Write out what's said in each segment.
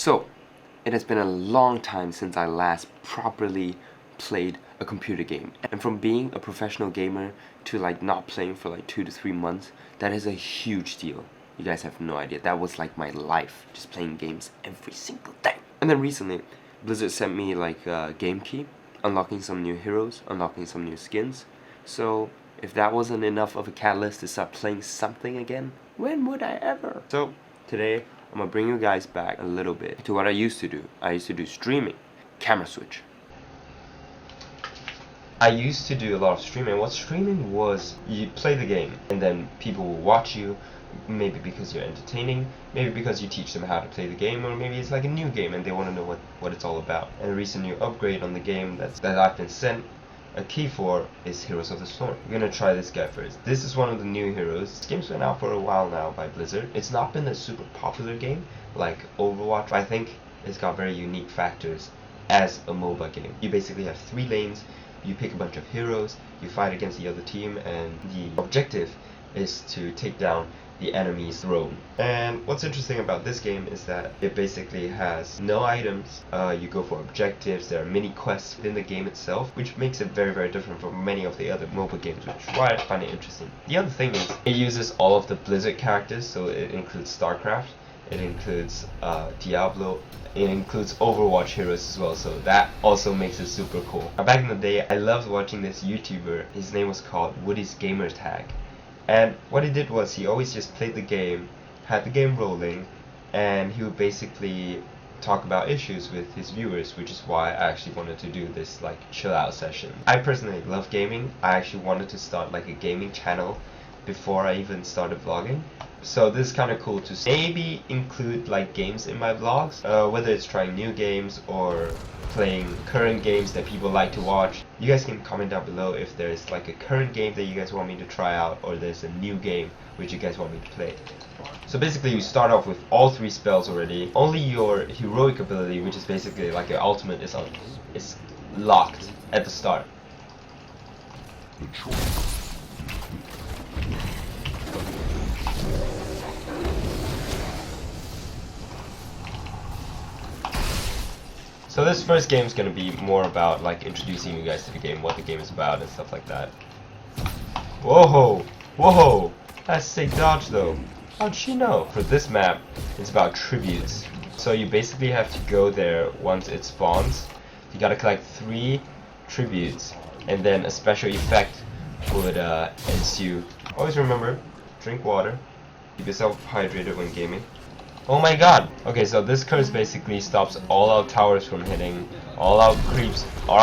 So, it has been a long time since I last properly played a computer game. And from being a professional gamer to like not playing for like 2 to 3 months, that is a huge deal. You guys have no idea. That was like my life, just playing games every single day. And then recently, Blizzard sent me like a game key, unlocking some new heroes, unlocking some new skins. So if that wasn't enough of a catalyst to start playing something again, when would I ever? So today, I'm gonna bring you guys back a little bit to what I used to do. I used to do streaming, camera switch. I used to do a lot of streaming. What streaming was, you play the game and then people will watch you, maybe because you're entertaining, maybe because you teach them how to play the game, or maybe it's like a new game and they want to know what it's all about. And a recent new upgrade on the game that I've been sent a key for is Heroes of the Storm. We're gonna try this guy first. This is one of the new heroes. This game's been out for a while now by Blizzard. It's not been a super popular game like Overwatch. I think it's got very unique factors as a MOBA game. You basically have 3 lanes, you pick a bunch of heroes, you fight against the other team, and the objective is to take down the enemy's throne. And what's interesting about this game is that it basically has no items. You go for objectives, there are mini quests within the game itself, which makes it very, very different from many of the other mobile games, which is why I find it interesting. The other thing is, it uses all of the Blizzard characters, so it includes StarCraft, it includes Diablo, it includes Overwatch heroes as well, so that also makes it super cool. Now, back in the day, I loved watching this YouTuber. His name was called Woody's Gamer Tag. And what he did was he always just played the game, had the game rolling, and he would basically talk about issues with his viewers, which is why I actually wanted to do this like chill out session. I personally love gaming. I actually wanted to start like a gaming channel before I even started vlogging. So this is kind of cool to maybe include like games in my vlogs, whether it's trying new games or playing current games that people like to watch. You guys can comment down below if there's like a current game that you guys want me to try out, or there's a new game which you guys want me to play. So basically you start off with all 3 spells already. Only your heroic ability, which is basically like your ultimate, is locked at the start. So this first game is going to be more about like introducing you guys to the game, what the game is about and stuff like that. Whoa! Whoa! That's sick dodge though. How'd she know? For this map, it's about tributes. So you basically have to go there once it spawns. You gotta collect 3 tributes, and then a special effect would ensue. Always remember, drink water, keep yourself hydrated when gaming. Oh my god! Okay, so this curse basically stops all our towers from hitting, all our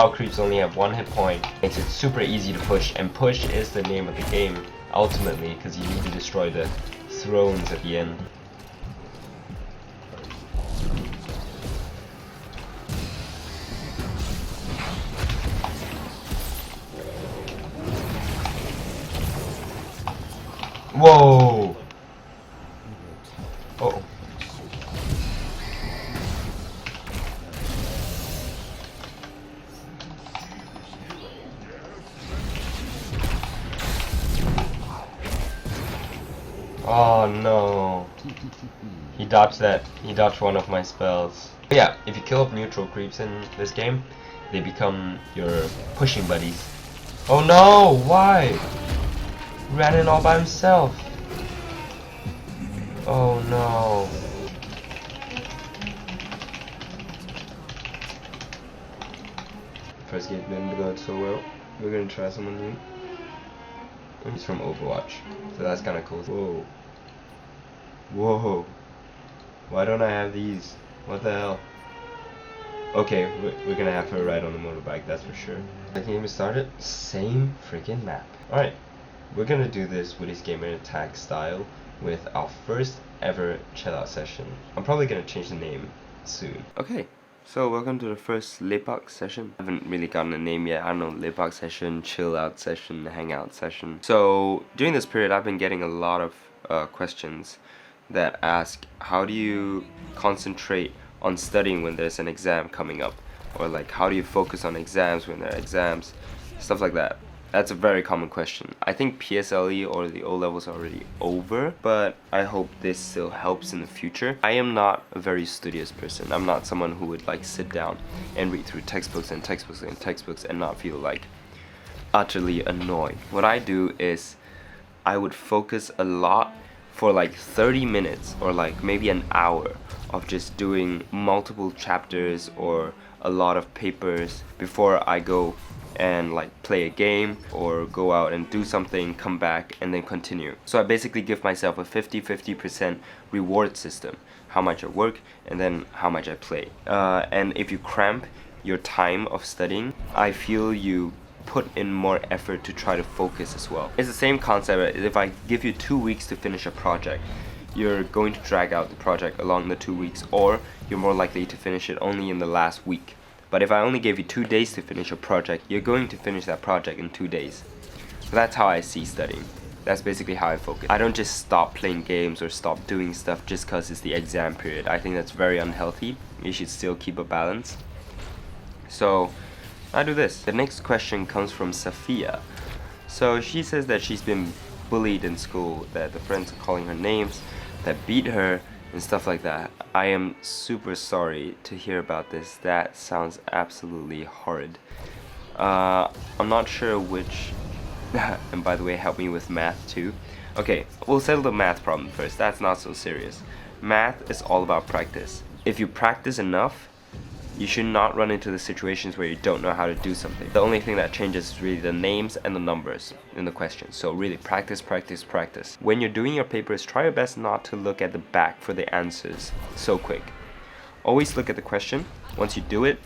creeps only have 1 hit point, makes it super easy to push, and push is the name of the game, ultimately, because you need to destroy the thrones at the end. Whoa! Oh. Oh no. He dodged that. He dodged one of my spells. But yeah, if you kill up neutral creeps in this game, they become your pushing buddies. Oh no! Why? Ran in all by himself. Oh no. First game didn't go so well. We're gonna try someone new. He's from Overwatch, so that's kind of cool. Whoa. Whoa. Why don't I have these? What the hell? Okay, we're gonna have her ride on the motorbike, that's for sure. The game is started. Same freaking map. Alright, we're gonna do this with his gamer attack style with our first ever chill out session. I'm probably gonna change the name soon. Okay. So welcome to the first LUMIX session. I haven't really gotten a name yet. I don't know, LUMIX session, chill out session, hangout session. So during this period I've been getting a lot of questions that ask, how do you concentrate on studying when there's an exam coming up? Or like, how do you focus on exams when there are exams? Stuff like that. That's a very common question. I think PSLE or the O levels are already over, but I hope this still helps in the future. I am not a very studious person. I'm not someone who would like sit down and read through textbooks and textbooks and textbooks and not feel like utterly annoyed. What I do is I would focus a lot for like 30 minutes or like maybe an hour of just doing multiple chapters or a lot of papers before I go and like play a game or go out and do something, come back and then continue. So I basically give myself a 50-50% reward system, how much I work and then how much I play. And if you cramp your time of studying, I feel you put in more effort to try to focus as well. It's the same concept. If I give you 2 weeks to finish a project, you're going to drag out the project along the 2 weeks, or you're more likely to finish it only in the last week. But if I only gave you 2 days to finish a project, you're going to finish that project in 2 days. So that's how I see studying. That's basically how I focus. I don't just stop playing games or stop doing stuff just because it's the exam period. I think that's very unhealthy. You should still keep a balance. So I do this. The next question comes from Safia. So she says that she's been bullied in school, that the friends are calling her names, that beat her and stuff like that. I am super sorry to hear about this. That sounds absolutely horrid. I'm not sure which and by the way, help me with math too. Okay, we'll settle the math problem first. That's not so serious. Math is all about practice. If you practice enough, you should not run into the situations where you don't know how to do something. The only thing that changes is really the names and the numbers in the question. So really practice, practice, practice. When you're doing your papers, try your best not to look at the back for the answers so quick. Always look at the question. Once you do it,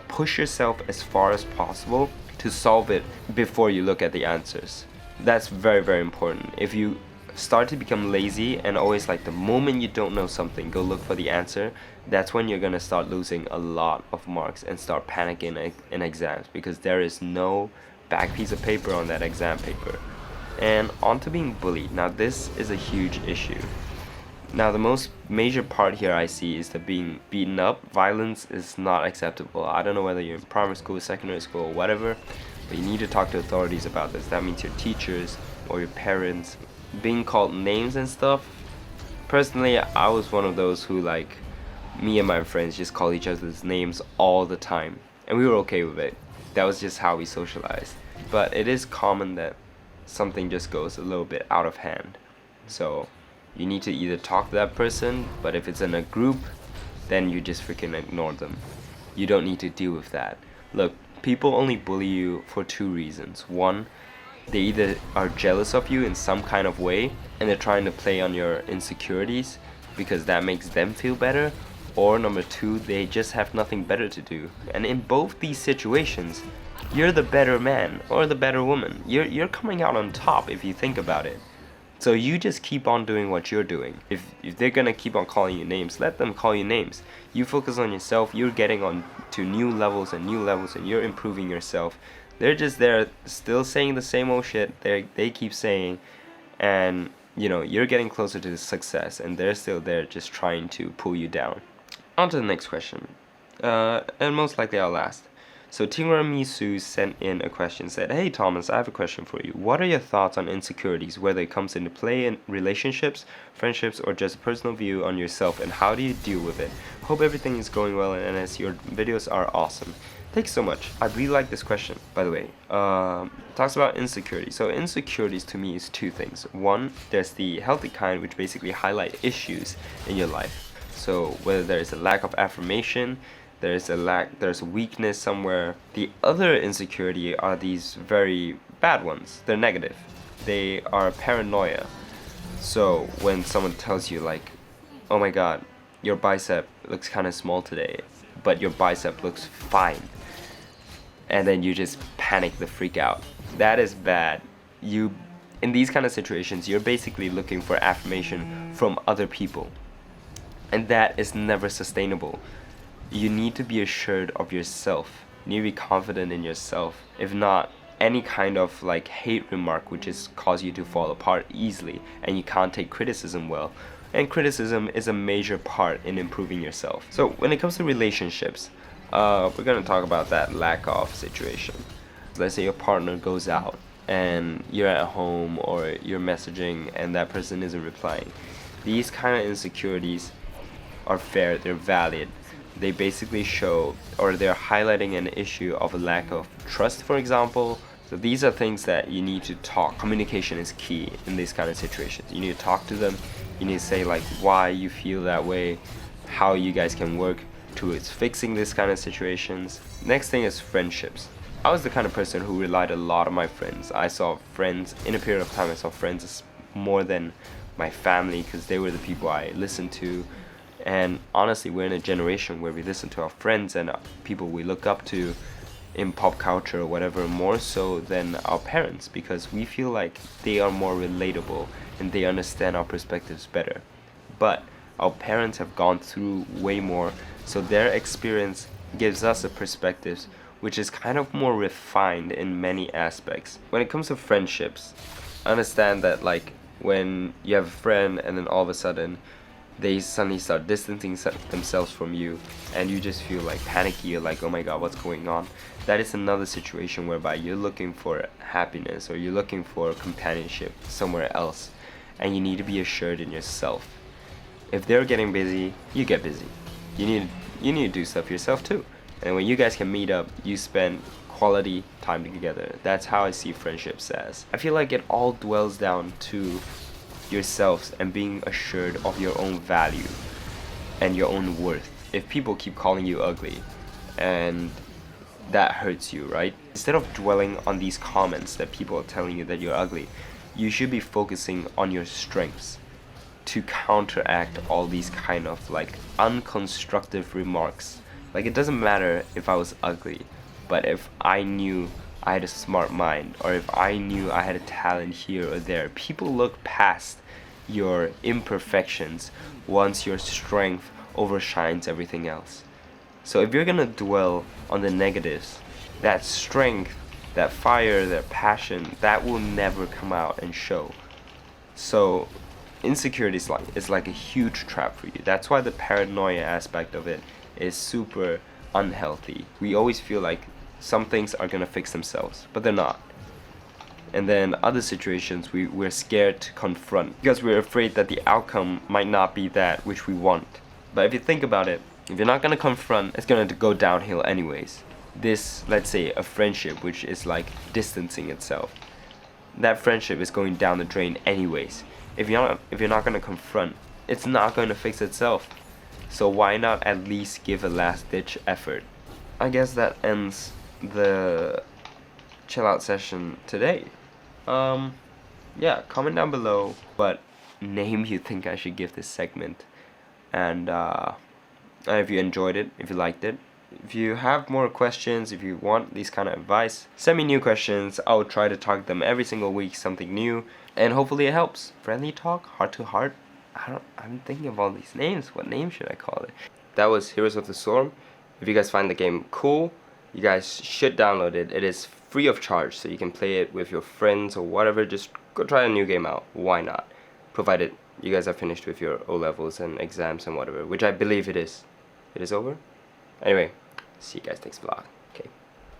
push yourself as far as possible to solve it before you look at the answers. That's very, very important. If you start to become lazy and always like the moment you don't know something, go look for the answer, that's when you're gonna start losing a lot of marks and start panicking in exams, because there is no back piece of paper on that exam paper. And on to being bullied. Now this is a huge issue. Now the most major part here I see is that being beaten up. Violence is not acceptable. I don't know whether you're in primary school, secondary school, or whatever, but you need to talk to authorities about this. That means your teachers or your parents. Being called names and stuff, personally I was one of those who, like, me and my friends just call each other's names all the time, and we were okay with it. That was just how we socialized. But it is common that something just goes a little bit out of hand, so you need to either talk to that person, but if it's in a group, then you just freaking ignore them. You don't need to deal with that. Look, people only bully you for 2 reasons. One, they either are jealous of you in some kind of way and they're trying to play on your insecurities because that makes them feel better, or number 2, they just have nothing better to do. And in both these situations, you're the better man or the better woman. You're coming out on top if you think about it. So you just keep on doing what you're doing. If they're gonna keep on calling you names, let them call you names. You focus on yourself. You're getting on to new levels and you're improving yourself. They're just there still saying the same old shit they keep saying, and you know, you're getting closer to success and they're still there just trying to pull you down. On to the next question, and most likely our last. So Tiramisu sent in a question, said, "Hey Thomas, I have a question for you. What are your thoughts on insecurities, whether it comes into play in relationships, friendships, or just a personal view on yourself, and how do you deal with it? Hope everything is going well, and as your videos are awesome." Thanks so much. I really like this question, by the way. Talks about insecurity. So insecurities to me is 2 things. One, there's the healthy kind, which basically highlight issues in your life. So whether there's a lack of affirmation, there's a weakness somewhere. The other insecurity are these very bad ones. They're negative. They are paranoia. So when someone tells you like, "Oh my god, your bicep looks kind of small today," but your bicep looks fine, and then you just panic the freak out. That is bad. In these kind of situations, you're basically looking for affirmation from other people, and that is never sustainable. You need to be assured of yourself. You need to be confident in yourself. If not, any kind of like hate remark would just cause you to fall apart easily, and you can't take criticism well. And criticism is a major part in improving yourself. So when it comes to relationships, we're gonna talk about that lack of situation. Let's say your partner goes out and you're at home or you're messaging and that person isn't replying. These kind of insecurities are fair, they're valid. They basically show, or they're highlighting an issue of a lack of trust, for example. So these are things that you need to talk. Communication is key in these kind of situations. You need to talk to them. You need to say like why you feel that way, how you guys can work towards fixing this kind of situations. Next thing is friendships. I was the kind of person who relied a lot on my friends. I saw friends, in a period of time I saw friends as more than my family, because they were the people I listened to. And honestly, we're in a generation where we listen to our friends and people we look up to in pop culture or whatever more so than our parents, because we feel like they are more relatable and they understand our perspectives better. But our parents have gone through way more, so their experience gives us a perspective which is kind of more refined in many aspects. When it comes to friendships, understand that like when you have a friend and then all of a sudden they suddenly start distancing themselves from you and you just feel like panicky, you're like, oh my god, what's going on? That is another situation whereby you're looking for happiness or you're looking for companionship somewhere else, and you need to be assured in yourself. If they're getting busy, you get busy. You need to do stuff yourself too. And when you guys can meet up, you spend quality time together. That's how I see friendships as. I feel like it all dwells down to yourselves and being assured of your own value and your own worth. If people keep calling you ugly and that hurts you, right? Instead of dwelling on these comments that people are telling you that you're ugly, you should be focusing on your strengths to counteract all these kind of like unconstructive remarks. Like, it doesn't matter if I was ugly, but if I knew I had a smart mind, or if I knew I had a talent here or there, people look past your imperfections once your strength overshines everything else. So if you're gonna dwell on the negatives, that strength, that fire, that passion, that will never come out and show. So insecurity is like a huge trap for you. That's why the paranoia aspect of it is super unhealthy. We always feel like some things are gonna fix themselves, but they're not. And then other situations we're scared to confront because we're afraid that the outcome might not be that which we want. But if you think about it, if you're not gonna confront, it's gonna go downhill anyways. This, let's say, a friendship which is like distancing itself, that friendship is going down the drain anyways. If you're not gonna confront, it's not gonna fix itself. So why not at least give a last ditch effort? I guess that ends the chill out session today. Yeah, comment down below what name you think I should give this segment, and if you enjoyed it, if you liked it. If you have more questions, if you want these kind of advice, send me new questions. I'll try to talk them every single week, something new, and hopefully it helps. Friendly talk, heart to heart. I'm thinking of all these names. What name should I call it? That was Heroes of the Storm. If you guys find the game cool, you guys should download it. It is free of charge, so you can play it with your friends or whatever. Just go try a new game out. Why not? Provided you guys are finished with your O-levels and exams and whatever, which I believe it is. It is over? Anyway, see you guys next vlog.